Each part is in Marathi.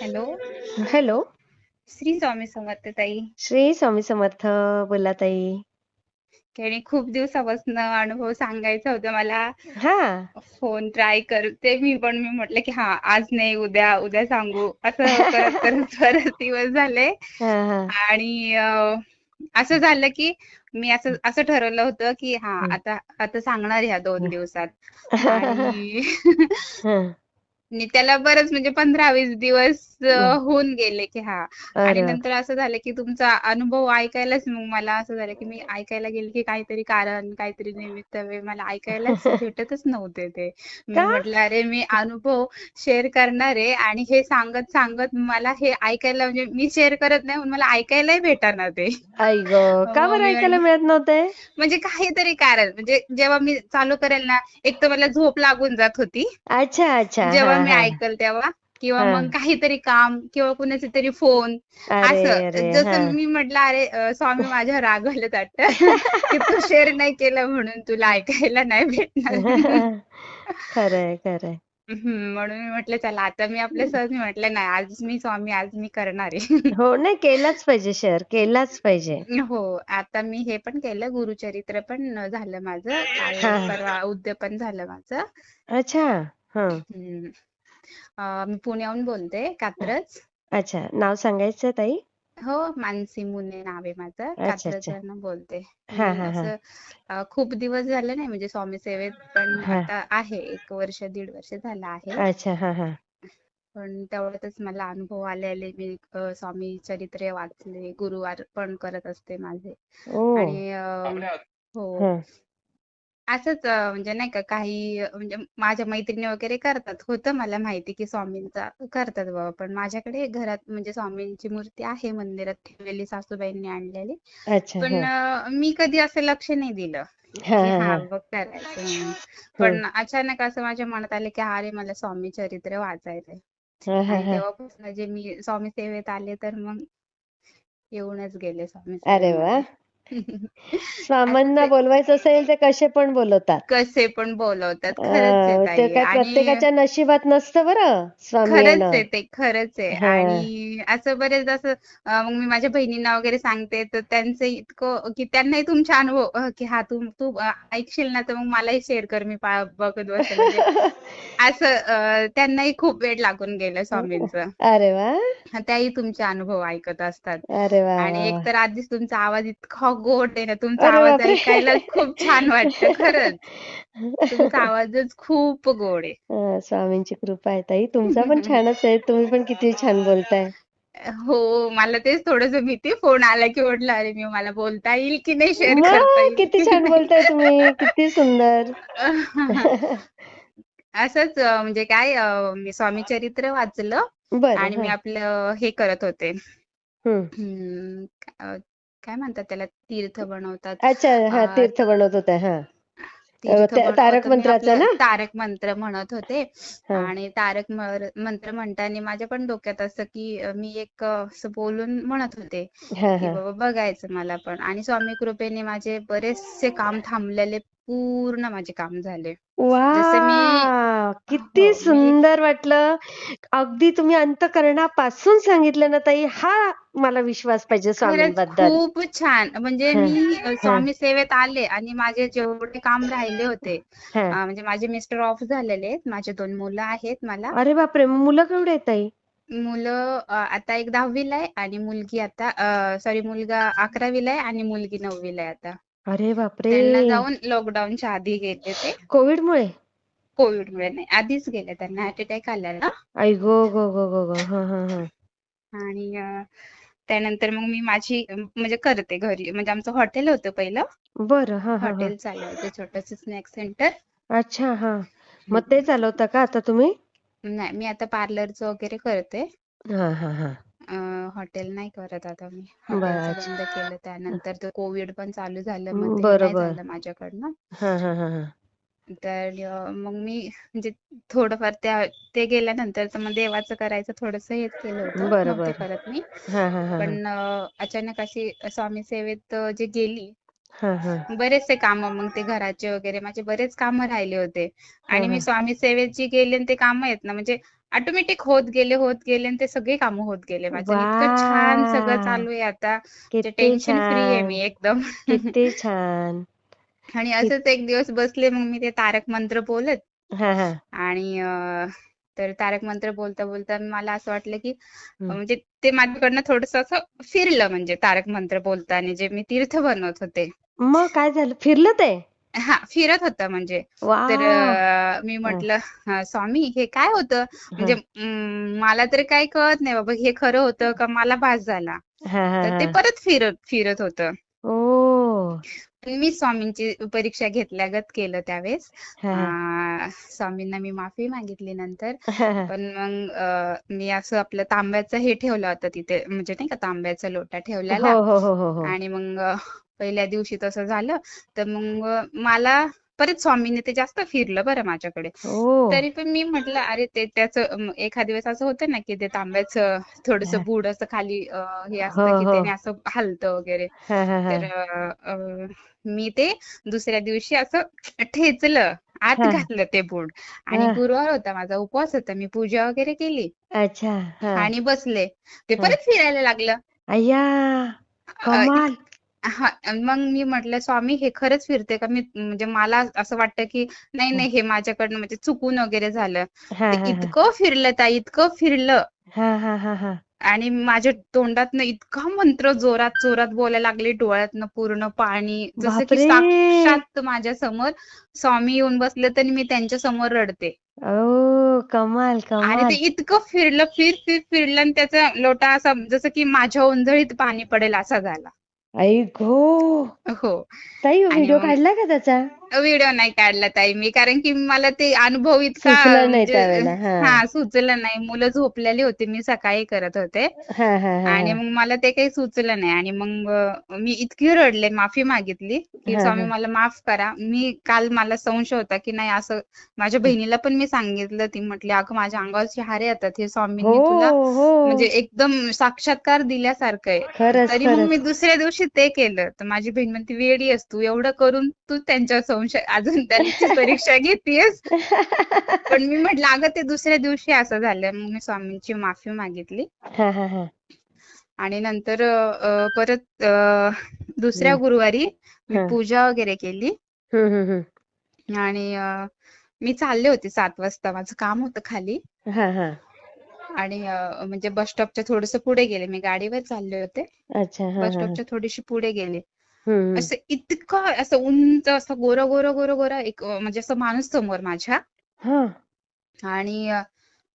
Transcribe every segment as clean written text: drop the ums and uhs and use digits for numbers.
हॅलो. हॅलो. श्री स्वामी समर्थ ताई. श्री स्वामी समर्थ. बोला ताई. आणि खूप दिवसापासून अनुभव सांगायचा होता मला. हा. फोन ट्राय करते मी म्हटलं की हा आज नाही उद्या उद्या सांगू असं करत करत बरेच दिवस झाले. हा हा आणि असं झालं की मी असं असं ठरवलं होतं की हा आता आता सांगणार ह्या 2 दिवसात. आणि हा. आणि त्याला बरंच म्हणजे 15-20 दिवस होऊन गेले की हा. आणि अरे नंतर बापरे. असं झालं की तुमचा अनुभव ऐकायलाच मग मला असं झालं की मी ऐकायला गेले की काहीतरी कारण काहीतरी निमित्त मला ऐकायलाच भेटतच नव्हते ते. मी का? म्हटलं अरे मी अनुभव शेअर करणार आहे आणि हे सांगत सांगत मला हे ऐकायला म्हणजे मी शेअर करत नाही म्हणून मला ऐकायलाही भेटणार ते. आई ग. का मग बरं मी ऐकायला म्हटलं मिळत नव्हते? म्हणजे काहीतरी कारण म्हणजे जेव्हा मी चालू करेल ना एक तर मला झोप लागून जात होती अच्छा अच्छा. हा जेव्हा मी हा ऐकल तेव्हा, किंवा हा. मग काहीतरी काम किंवा कुणाचे तरी फोन अरे असं. अरे हा. जसं मी म्हटलं अरे स्वामी माझ्यावर रागवलेत वाटतं की तू शेअर नाही केलं म्हणून तुला ऐकायला नाही भेटणार. खरंय खरंय. म्हणून मी म्हटलं चला आता मी आपल्या सहज मी म्हटलं नाही आज मी स्वामी आज मी करणार आहे. हो, नाही केलाच पाहिजे, शेअर केलाच पाहिजे. हो, आता मी हे पण केलं गुरुचरित्र पण झालं माझं. काल हा. परवा उद्यापन झालं माझं. अच्छा. हा. हम्म. मी पुण्याहून बोलते, कात्रज. अच्छा, नाव सांगायचं ताई? हो, मानसी मुने नाव आहे माझं. अच्छा अच्छा. कात्रजवरनं बोलते. हा हा हा. असं खूप दिवस झाले नाही म्हणजे स्वामी सेवेत, पण हा. आता आहे 1 वर्ष, 1.5 वर्ष झालं आहे. अच्छा. हा हा. पण तेवढ्यातच मला अनुभव आलेले. मी स्वामी चरित्रे वाचले, गुरुवार पण करत असते माझे. ओ. आणि हो. हा. असंच म्हणजे नाही का काही म्हणजे माझ्या मैत्रिणी वगैरे करतात. होतं मला माहिती की स्वामींचा करतात बाबा. पण माझ्याकडे घरात म्हणजे स्वामींची मूर्ती आहे मंदिरात ठेवलेली सासूबाईंनी आणलेली. अच्छा. पण हा. मी कधी असं लक्ष नाही दिलं हा की हा हा हा. बघ करायचं म्हणून. हम्म. पण अचानक असं माझ्या मनात आलं की अरे मला स्वामी चरित्र वाचायचंय. हा हा आणि हा. तेव्हापासून जे मी स्वामी सेवेत आले तर मग येऊनच गेले स्वामी अरे वा. सेवेमध्ये. असंच स्वामींना आहे. बोलवायचं असेल तर कसे पण बोलवतात. कसे पण बोलवतात. खरंच आहे ते ताई. काय आणि प्रत्येकाच्या नशिबात नसतं बरं स्वामी खरंच येणं. आहे ते, खरंच आहे. हा. आणि असं बरेच असं मग मी माझ्या बहिणींना वगैरे सांगते तर त्यांचं इतकं की त्यांनाही तुमचे अनुभव की हा तू तू ऐकशील ना तर मग मलाही शेअर कर मी बघत बसेल म्हणजे असं त्यांनाही खूप वेळ लागून गेलं स्वामींचं. अरे वा. त्याही तुमचे अनुभव ऐकत असतात. अरे वा आणि वा वा. एकतर आधीच तुमचा आवाज इतका गोड आहे ना, तुमचा अरे आवाज बापरे. ऐकायलाच खूप छान वाटतं खरंच. तुमचा आवाजच खूप गोड आहे. स्वामींची कृपा आहे ताई. तुमचा पण छानच आहे. तुम्ही पण किती छान बोलताय. हो, मला तेच थोडंसं भीती. फोन आला की म्हटलं अरे मी मला बोलता येईल की नाही, शेअर करता मग येईल किती की छान नाही. बोलताय तुम्ही. किती सुंदर. असंच म्हणजे काय मी स्वामी चरित्र वाचलं बरं. आणि मी हा. आपलं हे करत होते. हम्म. काय म्हणतात त्याला तीर्थ बनवतात. अच्छा. हा, अ, तीर्थ बनवत होता. हा. तीर्थ तारक बनवत मी मंत्राचं आपलं ना? तारक मंत्र म्हणत होते. हा. आणि तारक मंत्र म्हणताना माझ्या पण डोक्यात असं की मी एक असं बोलून म्हणत होते हा की हा. बाबा बघायचं मला पण. आणि स्वामी कृपेने माझे बरेचसे काम थांबलेले पूर्ण माझे काम झाले. जसे मी वा! किती हो, मी सुंदर वाटलं. अगदी तुम्ही अंतःकरणापासून सांगितलं ना ताई, हा मला विश्वास पाहिजे खरंच स्वामींबद्दल. खूप छान. म्हणजे हं, मी हं, स्वामी सेवेत आले आणि माझे जेवढे काम राहिले होते हं. म्हणजे माझे मिस्टर ऑफ झालेले आहेत. माझे 2 मुलं आहेत मला. अरे बापरे! मुलं केवढे आहेत ताई? मुलं आता एक 10वीला आहे आणि मुलगी आता सॉरी मुलगा 11वीला आहे आणि मुलगी 9वीला आहे आता. अरे बापरे! त्यांना जाऊन लॉकडाऊनच्या आधी गेले ते. कोविडमुळे? कोविडमुळे नाही, आधीच गेले. त्यांना हार्ट अटॅक आलेला. आई गं, गं, गं, गं, गं. हं, हं, हं. आणि त्यानंतर मग मी माझी म्हणजे करते घरी. म्हणजे आमचं हॉटेल होतं पहिलं. बरं. हां, हां, हां. हॉटेल चालवायचं छोटंसं स्नॅक सेंटर. अच्छा. हां. मग ते चालवता का आता तुम्ही? नाही, मी आता पार्लरचं वगैरे करते. हां, हां, हां. हॉटेल नाही करत आता मी. बरं. हॉटेलचं बंद अच्छा. केलं. त्यानंतर तर कोविड पण चालू झालं. मग ते नाही बरोबर. झालं माझ्याकडनं. हां, हां, हां, हां. तर मग मी म्हणजे थोडंफार ते गेल्यानंतर तर मग देवाचं करायचं थोडंसं हेच केलं होतं. नव्हते बरोबर. करत मी. हां, हां, हां, हां. पण अचानक अशी स्वामी सेवेत जे गेली, हां, हां. बरेचसे कामं मग ते घराचे वगैरे माझे बरेच कामं राहिले होते. हां, आणि मी हां. स्वामी सेवेत जी गेले आणि ते कामं आहेत ना म्हणजे ऑटोमॅटिक होत गेले आणि ते सगळे कामं होत गेले माझे. आणि इतकं छान सगळं वा, चालू आहे आता. म्हणजे किती टेन्शन फ्री आहे छान, मी एकदम. किती छान. आणि कि असंच एक दिवस बसले मग मी ते तारक मंत्र बोलत. हा हा. आणि तर तारक मंत्र बोलता बोलता मला असं वाटलं की हम्म. म्हणजे ते माझ्याकडनं थोडस असं फिरलं, म्हणजे तारक मंत्र बोलताना जे मी तीर्थ बनवत होते. मग काय झालं, फिरलं ते? हा, फिरत होतं म्हणजे. तर वाव. मी हा म्हटलं, स्वामी हे काय होतं? हा म्हणजे मला तर काही कळत नाही बाबा, हे खरं होतं का मला भास झाला. हा हा तर हा. ते परत फिरत फिरत होतं. ओ. मी स्वामींची परीक्षा घेतल्यागत केलं त्यावेळेस. हा हा स्वामींना मी माफी मागितली नंतर. हा हा. पण मग मी असं आपलं तांब्याचं हे ठेवलं होतं तिथे, म्हणजे नाही का तांब्याचा लोटा हो ठेवलेला. हो हो हो हो. आणि मग पहिल्या दिवशी तसं झालं. तर मग मला परत स्वामींनी ते जास्त फिरलं बरं माझ्याकडे. ओ. तरी पण मी म्हटलं अरे ते त्याचं एखाद दिवस असं होतं ना की ते तांब्याचं थोडंसं हा. बुड असं खाली हे हो असतं की हो. त्याने असं हलतं वगैरे. हा हा हा तर मी ते दुसऱ्या दिवशी असं ठेचलं, आत हा घातलं ते बुड. आणि हा. गुरुवार होता, माझा उपवास होता, मी पूजा वगैरे केली अच्छा. हा आणि बसले. ते हा. परत फिरायला लागलं. अय्या, कमाल. हां, मग मी म्हटलं, "स्वामी हे खरंच फिरते का?" मी म्हणजे मला असं वाटतं, की नाही, हा नाही हे माझ्याकडनं म्हणजे चुकून वगैरे झालं. हा ते हा इतकं फिरलं ताई, इतकं फिरलं. हा हा हा हा. आणि माझ्या तोंडातनं इतका मंत्र जोरात जोरात बोलायला लागले, डोळ्यातनं पूर्ण पाणी, जसं की बापरे. साक्षात माझ्या समोर स्वामी येऊन बसले तर मी त्यांच्या समोर रडते. ओ, कमाल आणि ते कमाल. इतकं फिरलं, फिरलं आणि त्याचा लोटा असा जसं की माझ्या ओंजळीत पाणी पडेल असा झाला. आई गो. हो. ताई, आणि व्हिडिओ मग काढला का त्याचा? व्हिडिओ नाही काढला ताई मी, कारण की मला ते अनुभव इतका सुचलं नाही म्हणजे त्यावेळेला. हा सुचलं नाही. मुलं झोपलेली होती, मी सकाळी करत होते. हा हा हा आणि हा मग मला ते काही सुचलं नाही. आणि मग मी इतकी रडले, माफी मागितली, की हा स्वामी हा मला माफ करा. मी काल मला संशय होता, की नाही असं माझ्या बहिणीला पण मी सांगितलं. ती म्हटली, "अगं माझ्या अंगावर शहारे येतात. हे हो स्वामींनी तुला हो. म्हणजे एकदम साक्षात्कार दिल्यासारखं आहे." खरंच तरी मग मी खरंच. दुसऱ्या दिवशी ते केलं. तर माझी बहीण म्हणते, "वेडी आहेस तू. एवढं करून तू त्यांच्यावर संशय अजून त्यांची परीक्षा घेतीयेस." पण मी म्हटलं, "अगं ते दुसऱ्या दिवशी असं झालं." मग मी स्वामींची माफी मागितली. हा हा हा. आणि नंतर परत दुसऱ्या हम्म. गुरुवारी मी हा. पूजा वगैरे केली. हम्म. आणि मी चालले होते 7 वाजता. माझं काम होतं खाली. हा हा. आणि म्हणजे बस स्टॉपच्या थोडंसं पुढे गेले. मी गाडीवर चालले होते. अच्छा. हा बस हा हा. स्टॉपच्या थोडीशी पुढे गेले. हम्म. असं इतकं असं उंच असं गोरं, गोरं, गोरं, गोरं एक म्हणजे असं माणूस समोर माझ्या. हा. आणि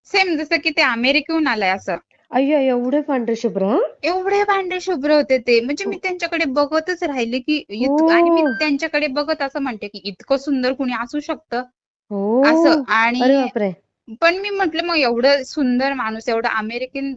सेम जसं की ते अमेरिकेहून आलाय असं. अय्या, एवढे पांढरे शुभ्र? हा. एवढे पांढरे शुभ्र होते ते. म्हणजे मी त्यांच्याकडे बघतच राहिले, की आणि मी हो त्यांच्याकडे बघत असं म्हणते, की इतकं सुंदर कुणी असू शकतं? असं. हो. अरे आणि बापरे. पण मी म्हटलं मग एवढं सुंदर माणूस, एवढा अमेरिकन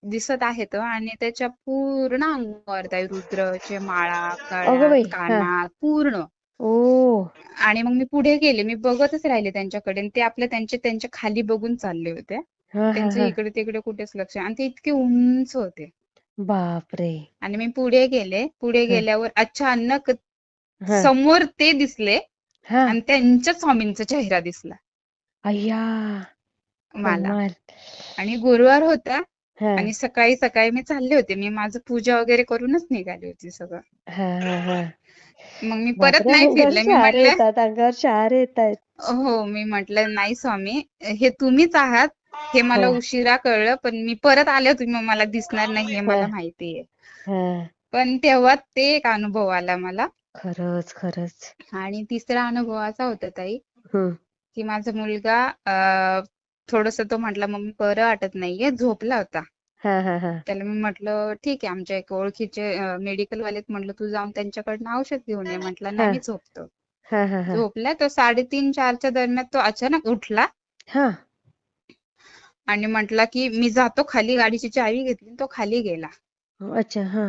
दिसत आहे तो, आणि त्याच्या पूर्ण अंगावर त्या रुद्राच्या माळा, अगं गळ्यात, बाई. हा. कानात पूर्ण. ओ. आणि मग मी पुढे गेले. मी बघतच राहिले त्यांच्याकडे. आणि ते आपल्या त्यांच्या खाली बघून चालले होते. हा हा त्यांचं हा. इकडे तिकडे कुठेच लक्ष, आणि ते इतके उंच होते. बापरे. आणि मी पुढे गेले. पुढे हा गेल्यावर अचानक हा समोर ते दिसले. हा. आणि त्यांच्या स्वामींचा चेहरा दिसला अय्या, मला. कमाल. आणि गुरुवार होता. हा आणि सकाळी सकाळी मी चालले होते. मी माझं पूजा वगैरे करूनच निघाली होती सगळं. हा हा हा. मग मी परत बापरे, नाही अंगावर फिरले. मी शहारे म्हटलं, येतात, अंगावर शहारे येतायत. हो, मी म्हटलं नाही स्वामी, हे तुम्हीच आहात. हे हा मला उशिरा कळलं, पण मी परत आले तुम्ही मला दिसणार नाही हे हा मला माहितीये. हा. पण तेव्हा ते एक अनुभव आला मला. खरंच खरंच. आणि तिसरा अनुभव असा होता ताई, हम्म. की माझा मुलगा थोडस तो म्हटला, मम्मी बरं वाटत नाहीये, झोपला होता. हा हा हा त्याला मी म्हटलं ठीक आहे, आमच्या एक ओळखीचे मेडिकल वालेत, म्हटलं तू जाऊन त्यांच्याकडनं औषध घेऊन ये. म्हटलं हा नाही मी झोपतो. हा हा हा झोपला तो 3:30-4च्या दरम्यान, तो अचानक उठला. हा. आणि म्हटला की मी जातो खाली, गाडीची चावी घेतली तो खाली गेला. अच्छा. हा.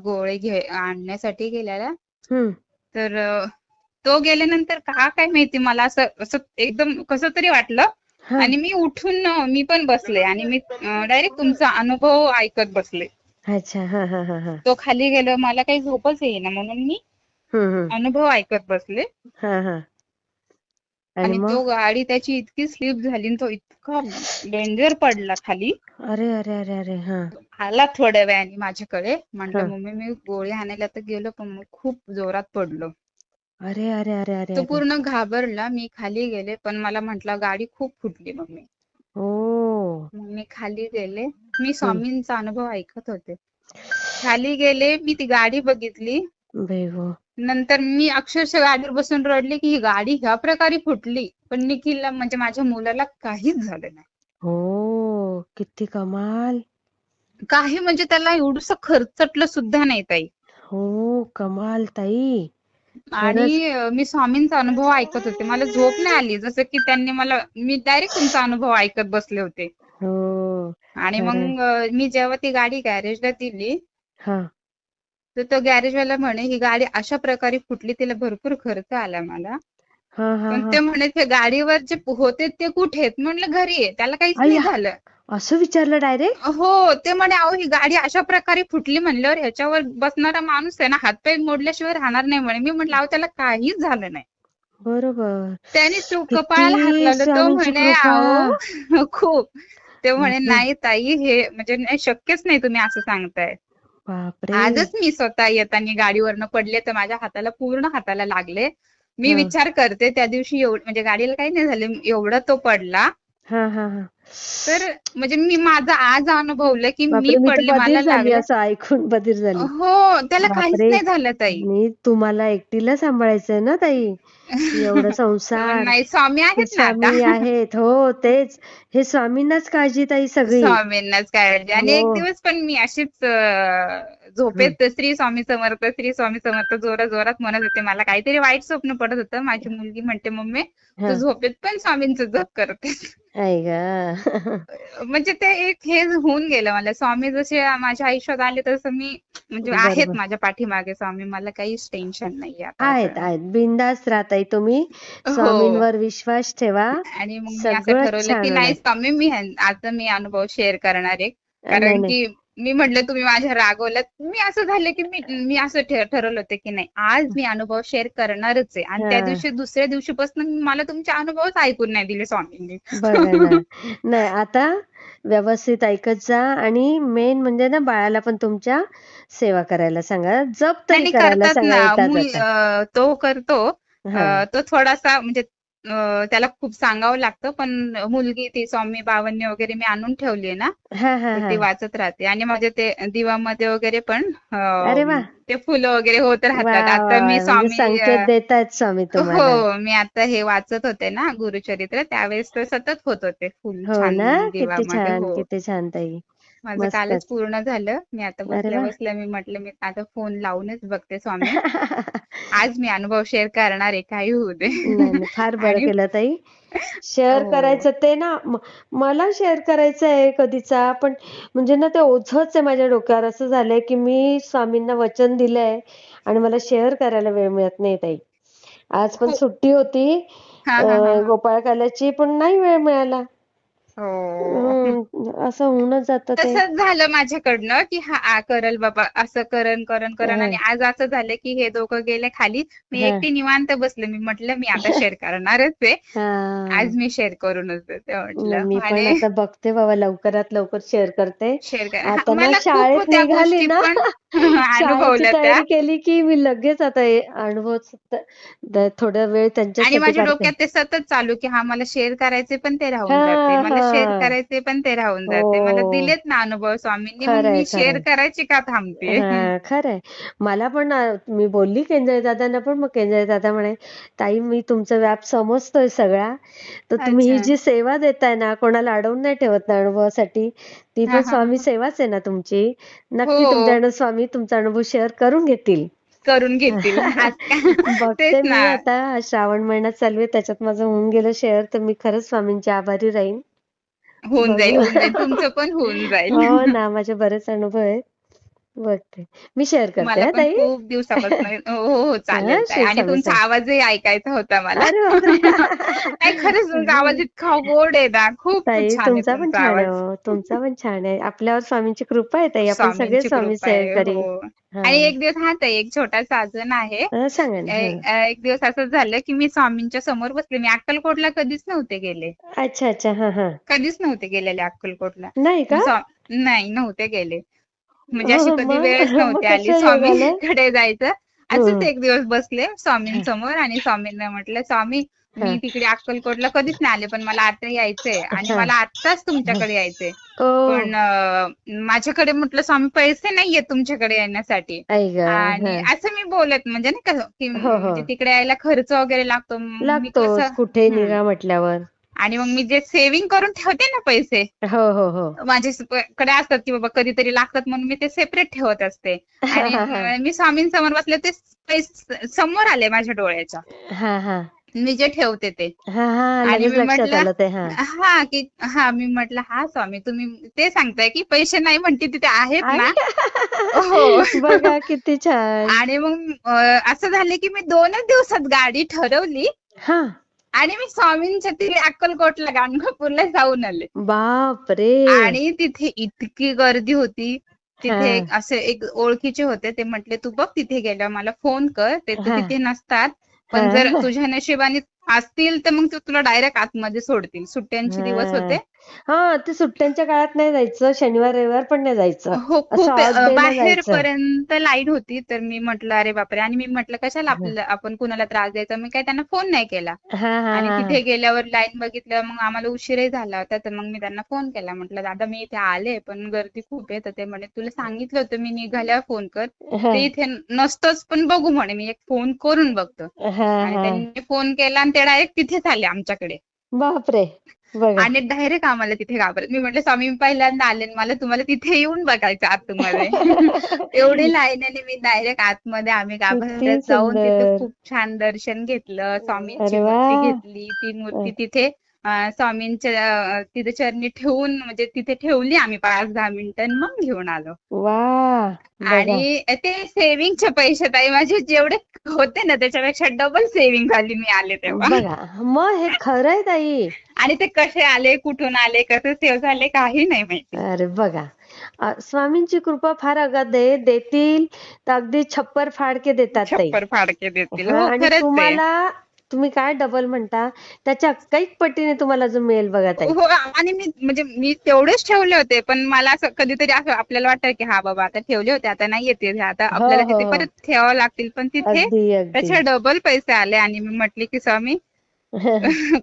गोळे आणण्यासाठी गेलेला. हम्म. तर तो गेल्यानंतर का काय माहिती, मला असं असं एकदम कसं तरी वाटलं. हा. आणि मी उठून मी पण बसले. आणि मी डायरेक्ट तुमचा अनुभव ऐकत बसले. अच्छा. हा हा हा हा. तो खाली गेलो, मला काही झोपच येईना म्हणून मी हम्म. अनुभव ऐकत बसले. हा हा. आणि आणि मग? तो गाडी त्याची इतकी स्लिप झाली आणि तो इतका डेंजर पडला खाली. अरे अरे अरे अरे हा. आला थोड्या वेळाने माझ्याकडे. म्हटलं हा. मम्मी मी गोळी आणायला तर गेलो पण मग खूप जोरात पडलो. अरे अरे अरे अरे तो अरे. पूर्ण घाबरला. मी खाली गेले पण मला म्हटला गाडी खूप फुटली मम्मी. ओ. मग मी खाली गेले. मी हम्म. स्वामींचा अनुभव ऐकत होते. खाली गेले, मी ती गाडी बघितली. बेगो. नंतर मी अक्षरशः गाडीवर बसून रडले की ही गाडी ह्या प्रकारे फुटली. पण निखिलला म्हणजे माझ्या मुलाला काहीच झालं नाही. हो, किती कमाल. काही म्हणजे त्याला एवढंसं खरचटलं सुद्धा नाही ताई. हो, कमाल ताई. खरंच. आणि मी स्वामींचा अनुभव ऐकत होते. मला झोप नाही आली. जसं की त्यांनी मी डायरेक्ट तुमचा अनुभव ऐकत बसले होते. हो, आणि खरंय. मग मी जेव्हा ती गाडी गॅरेजला दिली, हा. तर तो गॅरेजवाला म्हणे ही गाडी अशा प्रकारे फुटली, तिला भरपूर खर्च आला मला. हा हा पण हा. ते म्हणे ते गाडीवर जे होते ते कुठे आहेत? म्हणलं घरी आहे. त्याला काहीच नाही अय्या, झालं. असं विचारलं डायरेक्ट? हो, ते म्हणे अहो ही गाडी अशा प्रकारे फुटली म्हणल्यावर ह्याच्यावर बसणारा माणूस आहे ना हातपाय मोडल्याशिवाय राहणार नाही म्हणे. मी म्हटलं अहो त्याला काहीच झालं नाही. बरोबर. त्याने तो कपाळाला हात किती लावला. तो स्वामींची म्हणे कृपा. अहो खूप. ते म्हणे बापरे. नाही ताई हे म्हणजे नाही शक्यच नाही तुम्ही असं सांगताय. बापरे. आजच मी स्वतः येताना गाडीवरनं पडले तर माझ्या पूर्ण हाताला लागले. मी हा विचार करते त्या दिवशी म्हणजे गाडीला काही नाही झालं एवढा तो पडला. हा हा हा. तर म्हणजे मी माझं आज अनुभवलं की मी बापरे, मी तर पडले बधीर मला झाली लागलं. असं ऐकून, बधीर झाली. हो, त्याला काहीच बापरे. नाही झालं ताई. आणि तुम्हाला एकटीला सांभाळायचंय ना ताई, एवढा संसार. नाही स्वामी ते आहेत ना आता. स्वामी आहेत. हो, तेच. हे स्वामींनाच काळजी ताई सगळी. स्वामींनाच काळजी. आणि एक हो. दिवस पण मी अशीच हं. झोपेत श्री स्वामी समर्थ, श्री स्वामी समर्थ जोरात जोरात म्हणत होते. मला काहीतरी वाईट स्वप्न पडत होतं. माझी मुलगी म्हणते मम्मी तू हं. झोपेत पण स्वामींचं जप करतेस. आई गं. म्हणजे ते एक हे होऊन गेलं मला. स्वामी जसे माझ्या आयुष्यात आले तसं मी म्हणजे आहेत बरोबर. माझ्या पाठीमागे स्वामी. मला काहीच टेन्शन नाहीये आता आहेत, असं. आहेत. बिनधास्त राहा ताई तुम्ही. हो. स्वामींवर विश्वास ठेवा. आणि मग मी असं सगळंच ठरवलं की छान नाही होणार. स्वामी आता मी अनुभव शेअर करणार आहे. नाही, कारण नाही. की मी म्हटलं तुम्ही माझ्या रागवलात. मी असं झालं की मी असं ठरवलं होतं की नाही आज मी अनुभव शेअर करणारच आहे. आणि त्या हां. दिवशी दुसऱ्या दिवशीपासून मला तुमचे अनुभवच ऐकून नाही दिले स्वामींनी. बघा ना. नाही, आता व्यवस्थित ऐकत जा आणि मेन म्हणजे ना बाळाला पण तुमच्या सेवा करायला सांगा. जप नाही तरी नाही करायला करतात सांगा ना. येता जाता. तो करतो. हां. तो थोडासा म्हणजे त्याला खूप सांगावं लागतं. पण मुलगी ती स्वामी बावन्य वगैरे मी आणून ठेवली ना. हां, हां, तर ती हां. वाचत राहते. आणि माझे ते दिवामध्ये वगैरे पण अरे वाह! ते फुलं वगैरे होत राहतात. वाह, आता वाह, मी वाह! म्हणजे स्वामी संकेत देतायत स्वामी हो, तुम्हाला. मी आता हे वाचत होते ना गुरुचरित्र त्यावेळेस तर सतत होत होते फुल हो छान ना? किती दिवामध्ये. छान, हो. किती छान ताई. माझं कालच मस्तच. पूर्ण झालं. मी आता अरे बसल्या वाह! बसल्या मी म्हटलं मी आता फोन लावूनच बघते स्वामी. आज मी अनुभव शेअर करणार आहे काही होऊ दे. नाही, नाही. फार बरं आणि केलं ताई. शेअर हो. करायचं ते ना मला शेअर करायचं आहे कधीचा, पण म्हणजे ना ते ओझंच आहे माझ्या डोक्यावर. असं झालंय की मी स्वामींना वचन दिलंय आणि मला शेअर करायला वेळ मिळत नाही ताई. आज पण खूप सुट्टी होती हां, हां, हां, हां. गोपाळकाल्याची, पण नाही वेळ मिळाला. हो. असं होऊनच जातं ते. तसंच झालं माझ्याकडनं की हा करल बाबा असं करण आणि हं, आज असं झालं की हे दोघं गेले खाली. मी हं. एकटी निवांत बसले. मी म्हटलं मी आता शेअर करणारच आहे. हां. आज मी शेअर करूनच देते नाही, मी म्हटलं. पण आणि आता बघते बाबा लवकरात लवकर शेअर करते. शेअर आता ना मला खूप शाळेत त्या निघाली गोष्टी ना पण शाळेची अनुभवल्या त्या. तयारी केली की मी लगेच आता हे अनुभव थोडा वेळ आणि त्यांच्यासाठी माझ्या काढते. डोक्यात ते सतत चालू की हा मला शेअर करायचे पण ते राहून जाते. हां, मला शेअर हां. करायचे पण ते राहून जाते. मला हो. दिलेत ना अनुभव स्वामींनी मग खरंय, मी शेअर खरंय. करायची का थांबतेय? हां, खरंय. मला पण मी बोलली केंजळे दादांना पण मग केंजळे दादा म्हणे, "ताई मी तुमचा व्याप समजतोय सगळा. तर तुम्ही ही अच्छा. जी सेवा देताय ना, कोणाला अडवून नाही ठेवत ना अनुभवासाठी, ती पण हां, हां, स्वामी हां. सेवाच आहे ना तुमची. नक्की हो. तुमच्याकडनं स्वामी तुमचा अनुभव शेअर करून घेतील." करून घेतील. आज का तेच बघते ना. मी आता श्रावण महिना चालू आहे त्याच्यात माझं होऊन गेलं शेअर, तर मी खरंच स्वामींची आभारी राहीन. होऊन जाईल, बघू. होऊन जाईल. तुमचं पण होऊन जाईल. हो ना, माझे बरेच अनुभव आहेत. बघते. मी शेअर करते मला हा पण ताई. खूप दिवसापासून हो, हो, हो, हा चालेल ताई. श्री आणि स्वामी तुमचा समर्थ. आवाजही ऐकायचा होता मला. अरे बापरे. नाही खरंच तुमचा आवाज इतका गोड आहे ना, खूप ताई छान आहे तुमचा पण तुमचा छान आहे आवाज. हो. तुमचा पण छान आहे. आपल्यावर स्वामींची कृपा आहे ताई. आपण सगळे स्वामींची स्वामी कृपा आहे. सेवेकरी. हो. हा. आणि एक दिवस हा ताई एक छोटासा अजून आहे. सांगा ना. हा. एक दिवस असं झालं, की मी स्वामींच्या समोर बसले. मी अक्कलकोटला कधीच नव्हते गेले. अच्छा अच्छा. हा हा. कधीच नव्हते गेलेले अक्कलकोटला. नाही का? मी नाही नव्हते गेले. म्हणजे अशी हो, कधी मग वेळच मग नव्हती आली कसं योग आलं? स्वामींकडे जायचं. असंच हम्म. एक दिवस बसले स्वामींसमोर आणि स्वामींना म्हटलं, "स्वामी, हा मी तिकडे अक्कलकोटला कधीच नाही आले, पण मला आता यायचंय आणि हा. मला आत्ताच तुमच्याकडे यायचंय. ओ. पण माझ्याकडे म्हटलं स्वामी पैसे नाहीयेत तुमच्याकडे येण्यासाठी." आई ग. हा. आणि असं मी बोलत म्हणजे नाही का, की हो हो. म्हणजे तिकडे यायला खर्च वगैरे लागतो. मग मी कसं लागतोच कुठे निघा म्हटल्यावर. आणि मग मी जे सेव्हिंग करून ठेवते ना पैसे, हो हो हो. कडे असतात की बाबा कधीतरी लागतात म्हणून मी ते सेपरेट ठेवत असते. हा आणि हा हा. मी स्वामींसमोर बसले ते पैसे समोर आले माझ्या डोळ्याच्या. हा हा. मी जे ठेवते ते. हा हा. आणि लगेच मी लक्षात म्हटलं आलं ते. हा. मी म्हटलं हा स्वामी तुम्ही ते सांगताय की पैसे नाही म्हणते तिथे आहेत आई. ना? हो. बघा किती छान. आणि मग असं झालं की मी 2च दिवसात गाडी ठरवली हा. आणि मी स्वामींच्या तिथे अक्कलकोटला गाणगापूरला जाऊन आले. बापरे. आणि तिथे इतकी गर्दी होती. हा तिथे असे एक ओळखीचे होते. ते म्हटले, "तू बघ तिथे गेल्यावर मला फोन कर. ते तर हा तिथे नसतात. हा पण जर तुझ्या नशिबाने असतील तर मग ते तुला डायरेक्ट आतमध्ये सोडतील." सुट्ट्यांचे दिवस हा. होते. हा ते सुट्ट्यांच्या काळात नाही जायचं. शनिवार रविवार पण नाही जायचं. हो, असं खूप ऑड डे ला जायचं. बाहेरपर्यंत लाईट होती. तर मी म्हटलं, "अरे बापरे!" आणि मी म्हटलं, "कशाला आपण कुणाला त्रास द्यायचा?" मी काही त्यांना फोन नाही केला. हा हा आणि हा हा. तिथे गेल्यावर लाईन बघितलं, मग आम्हाला उशीरही झाला होता. तर मग मी त्यांना फोन केला. म्हटलं, "दादा मी इथे आले, पण गर्दी खूप आहे." तर ते म्हणे, "तुला सांगितलं होतं मी निघाल्यावर फोन कर." हा ते इथे नसतंच, पण बघू म्हणे, "मी एक फोन करून बघतो." हा आणि हा. त्यांनी फोन केला आणि ते डायरेक्ट तिथेच आले आमच्याकडे. बापरे. बघा. आणि डायरेक्ट आम्हाला तिथे घाबरत. मी म्हटलं, "स्वामी मी पहिल्यांदा आले आणि मला तुम्हाला तिथे येऊन बघायचं आतमध्ये." एवढी लाईन आणि मी डायरेक्ट आतमध्ये आम्ही किती घाबरत जाऊन तिथे सुंदर. खूप छान दर्शन घेतलं. स्वामींची अरे वा. मूर्ती घेतली. ती मूर्ती तिथे स्वामींच्या तिथे चरणी ठेवून म्हणजे तिथे ठेवली आम्ही 5-10 मिनिटं आणि मग घेऊन आलो. वा. बघा. आणि ते सेव्हिंगचे पैसे ताई माझे जेवढे होते ना त्याच्यापेक्षा डबल सेव्हिंग झाली मी आले तेव्हा. बघा. मग हे खरंय ताई. आणि ते कसे आले, कुठून आले, कसे सेव्ह झाले काही नाही माहिती. अरे बघा. स्वामींची कृपा फार अगाध आहे. देतील तर अगदी छप्पर फाडके देतात ताई. छप्पर फाडके देतील. हां हो आणि खरंच आहे. तुम्हाला तुम्ही काय डबल म्हणता, त्याच्या कैक पटीने तुम्हाला अजून मिळेल बघा ताई. हो आणि मी तेवढेच ठेवले होते. पण मला असं कधीतरी असं आपल्याला वाटतं की हां बाबा आता ठेवले होते, आता नाही येतील हे आता हो, आपल्याला हो, तिथे हो. परत ठेवावं लागतील. पण तिथे अगदी, अगदी. त्याच्या डबल पैसे आले आणि मी म्हटले की स्वामी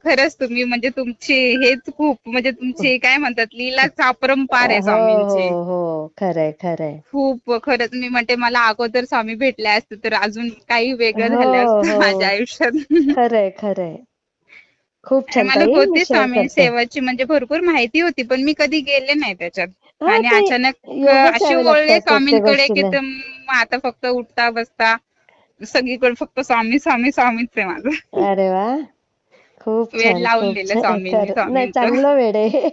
खरंच तुम्ही म्हणजे तुमची हेच खूप म्हणजे तुमची काय म्हणतात लीलाच अपरंपार आहे हो, स्वामींची. हो, हो. खरंय, खरंय. खूप खरंच मी म्हणते मला अगोदर स्वामी भेटले असते तर अजून काही वेगळं हो, झालं असतं माझ्या हो. आयुष्यात. खरंय, खरंय. खूप आणि छान मला ताई. मी होती शेअर स्वामी करते. सेवाची म्हणजे भरपूर माहिती होती, पण मी कधी गेले नाही त्याच्यात. हां, आणि ते अचानक योगच अशी यावे वळले लागतात प्रत्येक स्वामींकडे की गोष्टीला. मग आता फक्त उठता बसता सगळीकडे फक्त स्वामी स्वामी स्वामीच आहे माझं. अरे वाह! खूप वेड छान, लावून खूप दिलं छान. स्वामींनी खरं नाही स्वामींचं. चांगलं वेड आहे.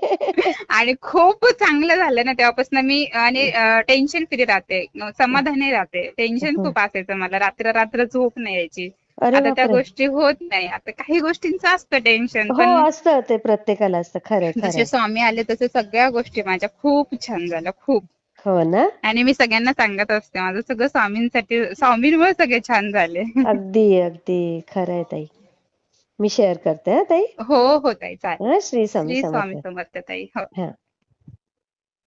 आणि खूप चांगलं झालं ना तेव्हापासून मी आणि टेन्शन फ्री राहते, समाधानी राहते. टेन्शन खूप असायचं मला, रात्र रात्र झोप नाही यायची. अरे आता त्या बापरे! गोष्टी होत नाही. आता काही गोष्टींचं असतं टेन्शन, हो, पण असतं ते प्रत्येकाला असतं. खरंय, जसे खरंय. स्वामी आले तसे सगळ्या गोष्टी माझ्या खूप छान झाल्या, खूप. हो ना? आणि मी सगळ्यांना सांगत असते माझं सगळं स्वामींसाठी, स्वामींमुळे सगळे छान झाले. अगदी, अगदी. खरंय ताई. मी शेअर करते हां ताई. हो, हो ताई चालेल. हां, श्री स्वामी श्री स्वामी समर्थ. समर्थ ताई. हो. हां.